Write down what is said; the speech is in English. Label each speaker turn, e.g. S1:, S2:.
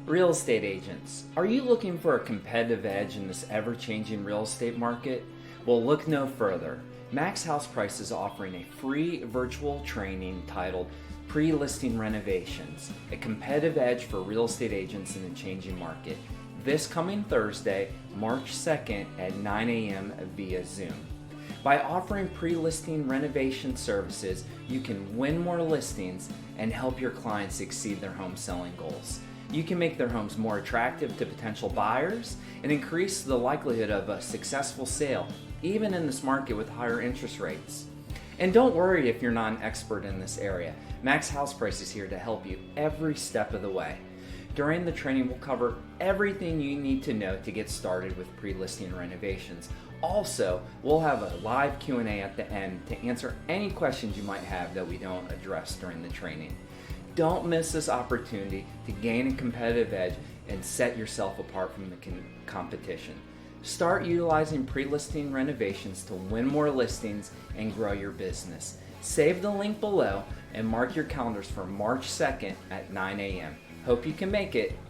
S1: Real estate agents, are you looking for a competitive edge in this ever-changing real estate market? Well, look no further. MaxHousePrice is offering a free virtual training titled Pre-Listing Renovations, a competitive edge for real estate agents in a changing market. This coming Thursday, March 2nd at 9 a.m. via Zoom. By offering pre-listing renovation services, you can win more listings and help your clients exceed their home selling goals. You can make their homes more attractive to potential buyers and increase the likelihood of a successful sale, even in this market with higher interest rates. And don't worry if you're not an expert in this area. MaxHousePrice is here to help you every step of the way. During the training, we'll cover everything you need to know to get started with pre-listing renovations. Also, we'll have a live Q&A at the end to answer any questions you might have that we don't address during the training. Don't miss this opportunity to gain a competitive edge and set yourself apart from the competition. Start utilizing pre-listing renovations to win more listings and grow your business. Save the link below and mark your calendars for March 2nd at 9 a.m. Hope you can make it. Thank